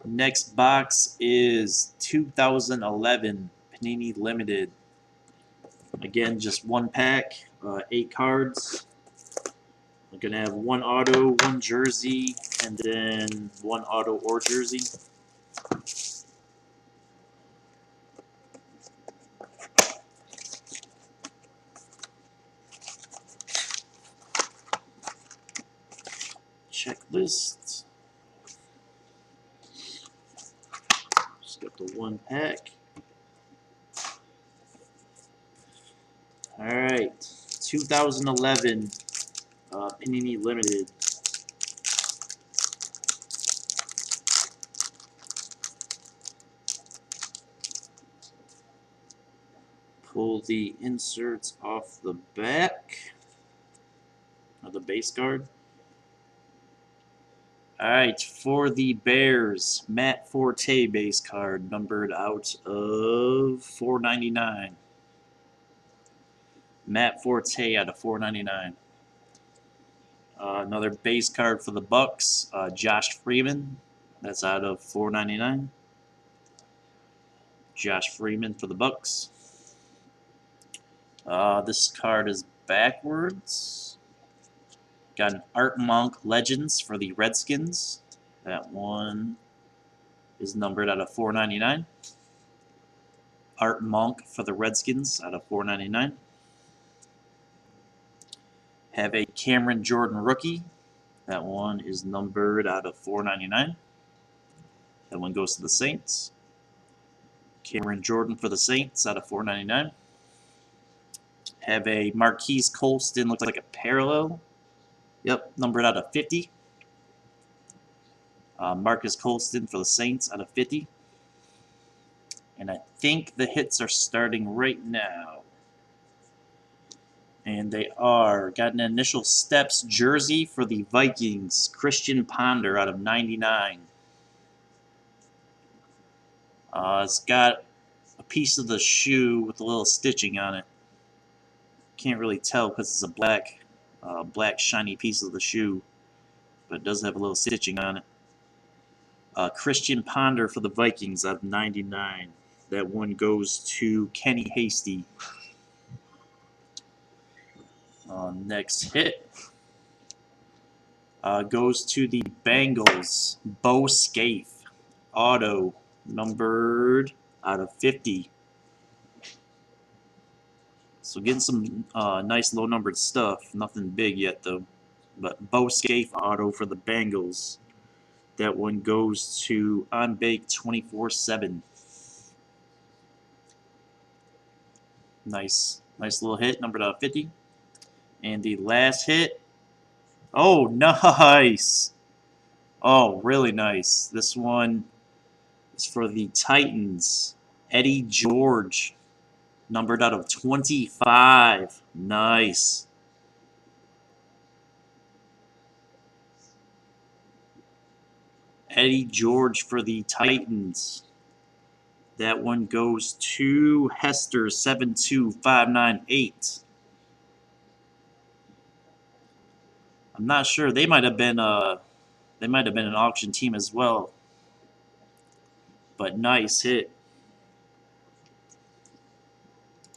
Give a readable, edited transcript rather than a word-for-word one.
Next box is 2011 Panini Limited. Again, just one pack, 8 cards. I'm going to have one auto, one jersey, and then one auto or jersey. Checklist. Just got the one pack. Alright, 2011 Panini Limited. Pull the inserts off the back of the base card. Alright, for the Bears, Matt Forte base card, numbered out of 499. Matt Forte out of 499. Another base card for the Bucks, Josh Freeman. That's out of 499. Josh Freeman for the Bucks. This card is backwards. Got an Art Monk Legends for the Redskins. That one is numbered out of 499. Art Monk for the Redskins out of 499. Have a Cameron Jordan rookie. That one is numbered out of 499. That one goes to the Saints. Cameron Jordan for the Saints out of 499. Have a Marquise Colston, looks like a parallel. Yep, numbered out of 50. Marcus Colston for the Saints out of 50. And I think the hits are starting right now. And they are. Got an initial steps jersey for the Vikings. Christian Ponder out of 99. It's got a piece of the shoe with a little stitching on it. Can't really tell because it's a black shiny piece of the shoe. But it does have a little stitching on it. Christian Ponder for the Vikings out of 99. That one goes to Kenny Hasty. Next hit goes to the Bengals. Bo Scaife. Auto. Numbered out of 50. So getting some nice low-numbered stuff. Nothing big yet, though. But Bo Scaife auto for the Bengals. That one goes to OnBake 24/7. Nice little hit, numbered out of 50. And the last hit. Oh, nice. Oh, really nice. This one is for the Titans. Eddie George, numbered out of 25. Nice. Eddie George for the Titans. That one goes to Hester 72598. I'm not sure. They might have been an auction team as well. But nice hit.